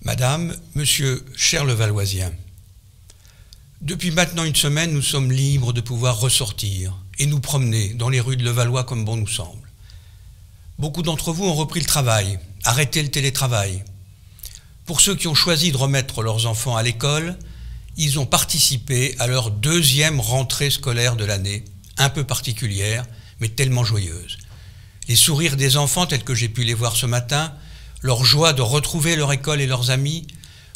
Madame, Monsieur, chers Levalloisiens, depuis maintenant une semaine, nous sommes libres de pouvoir ressortir et nous promener dans les rues de Levallois comme bon nous semble. Beaucoup d'entre vous ont repris le travail, arrêté le télétravail. Pour ceux qui ont choisi de remettre leurs enfants à l'école, ils ont participé à leur deuxième rentrée scolaire de l'année, un peu particulière, mais tellement joyeuse. Les sourires des enfants tels que j'ai pu les voir ce matin, leur joie de retrouver leur école et leurs amis,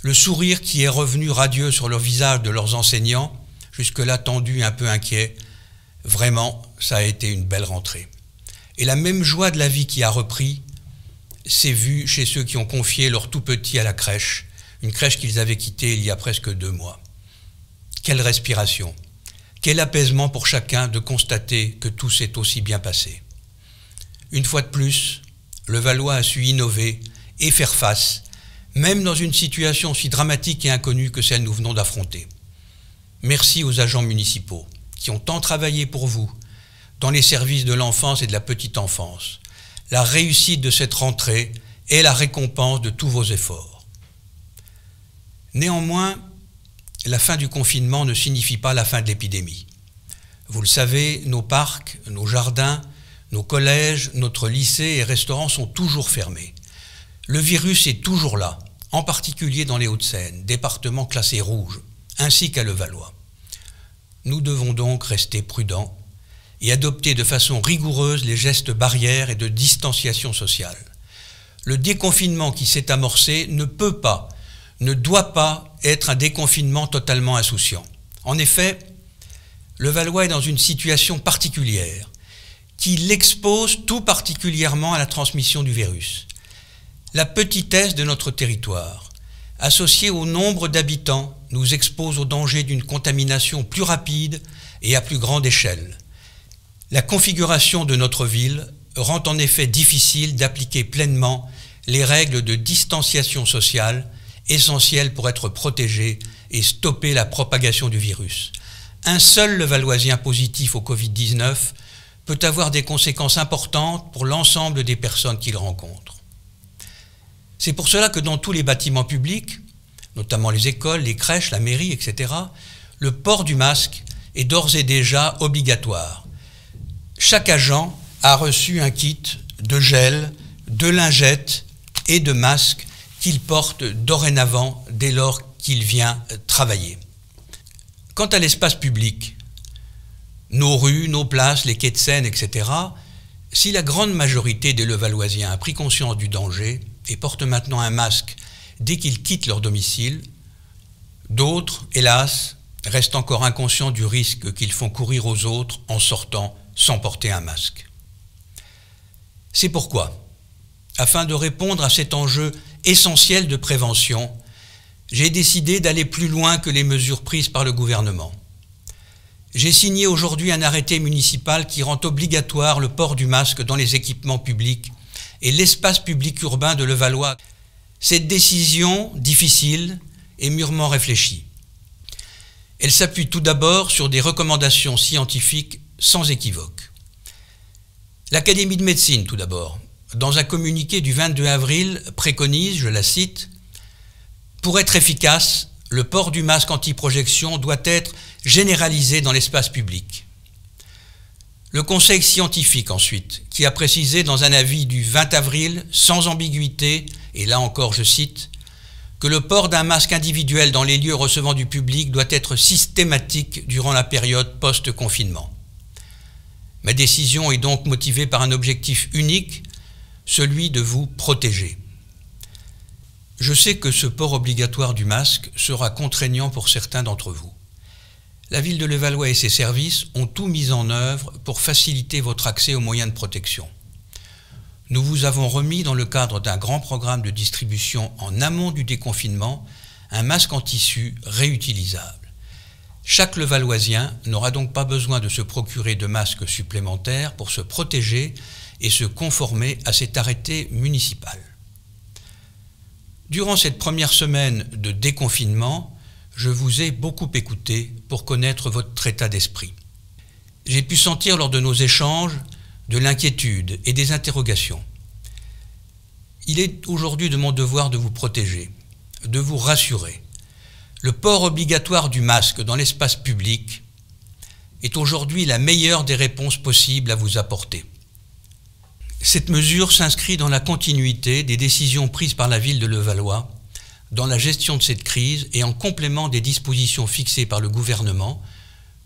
le sourire qui est revenu radieux sur le visage de leurs enseignants, jusque-là tendus et un peu inquiets, vraiment, ça a été une belle rentrée. Et la même joie de la vie qui a repris s'est vue chez ceux qui ont confié leur tout petit à la crèche, une crèche qu'ils avaient quittée il y a presque 2 mois. Quelle respiration, quel apaisement pour chacun de constater que tout s'est aussi bien passé. Une fois de plus, Levallois a su innover et faire face, même dans une situation aussi dramatique et inconnue que celle que nous venons d'affronter. Merci aux agents municipaux qui ont tant travaillé pour vous dans les services de l'enfance et de la petite enfance. La réussite de cette rentrée est la récompense de tous vos efforts. Néanmoins, la fin du confinement ne signifie pas la fin de l'épidémie. Vous le savez, nos parcs, nos jardins, nos collèges, notre lycée et restaurants sont toujours fermés. Le virus est toujours là, en particulier dans les Hauts-de-Seine, département classé rouge, ainsi qu'à Levallois. Nous devons donc rester prudents et adopter de façon rigoureuse les gestes barrières et de distanciation sociale. Le déconfinement qui s'est amorcé ne peut pas, ne doit pas être un déconfinement totalement insouciant. En effet, Levallois est dans une situation particulière qui l'expose tout particulièrement à la transmission du virus. La petitesse de notre territoire, associée au nombre d'habitants, nous expose au danger d'une contamination plus rapide et à plus grande échelle. La configuration de notre ville rend en effet difficile d'appliquer pleinement les règles de distanciation sociale essentielles pour être protégé et stopper la propagation du virus. Un seul Levalloisien positif au Covid-19 peut avoir des conséquences importantes pour l'ensemble des personnes qu'il rencontre. C'est pour cela que dans tous les bâtiments publics, notamment les écoles, les crèches, la mairie, etc., le port du masque est d'ores et déjà obligatoire. Chaque agent a reçu un kit de gel, de lingettes et de masques qu'il porte dorénavant dès lors qu'il vient travailler. Quant à l'espace public, nos rues, nos places, les quais de Seine, etc., si la grande majorité des Levalloisiens a pris conscience du danger et porte maintenant un masque dès qu'ils quittent leur domicile, d'autres, hélas, restent encore inconscients du risque qu'ils font courir aux autres en sortant sans porter un masque. C'est pourquoi, afin de répondre à cet enjeu essentiel de prévention, j'ai décidé d'aller plus loin que les mesures prises par le gouvernement. J'ai signé aujourd'hui un arrêté municipal qui rend obligatoire le port du masque dans les équipements publics et l'espace public urbain de Levallois. Cette décision difficile est mûrement réfléchie. Elle s'appuie tout d'abord sur des recommandations scientifiques sans équivoque. L'Académie de médecine, tout d'abord, dans un communiqué du 22 avril, préconise, je la cite, « Pour être efficace, le port du masque anti-projection doit être généralisé dans l'espace public. » Le Conseil scientifique, ensuite, qui a précisé dans un avis du 20 avril, sans ambiguïté, et là encore je cite, que le port d'un masque individuel dans les lieux recevant du public doit être systématique durant la période post-confinement. Ma décision est donc motivée par un objectif unique, celui de vous protéger. Je sais que ce port obligatoire du masque sera contraignant pour certains d'entre vous. La ville de Levallois et ses services ont tout mis en œuvre pour faciliter votre accès aux moyens de protection. Nous vous avons remis dans le cadre d'un grand programme de distribution en amont du déconfinement un masque en tissu réutilisable. Chaque Levalloisien n'aura donc pas besoin de se procurer de masques supplémentaires pour se protéger et se conformer à cet arrêté municipal. Durant cette première semaine de déconfinement, je vous ai beaucoup écouté pour connaître votre état d'esprit. J'ai pu sentir lors de nos échanges de l'inquiétude et des interrogations. Il est aujourd'hui de mon devoir de vous protéger. de vous rassurer. Le port obligatoire du masque dans l'espace public est aujourd'hui la meilleure des réponses possibles à vous apporter. Cette mesure s'inscrit dans la continuité des décisions prises par la ville de Levallois dans la gestion de cette crise et en complément des dispositions fixées par le gouvernement,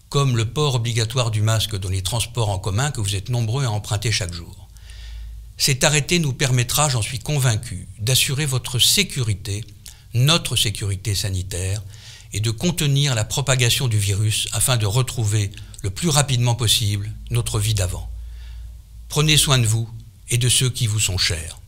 comme le port obligatoire du masque dans les transports en commun que vous êtes nombreux à emprunter chaque jour. Cet arrêté nous permettra, j'en suis convaincu, d'assurer votre sécurité, notre sécurité sanitaire, et de contenir la propagation du virus afin de retrouver le plus rapidement possible notre vie d'avant. Prenez soin de vous et de ceux qui vous sont chers.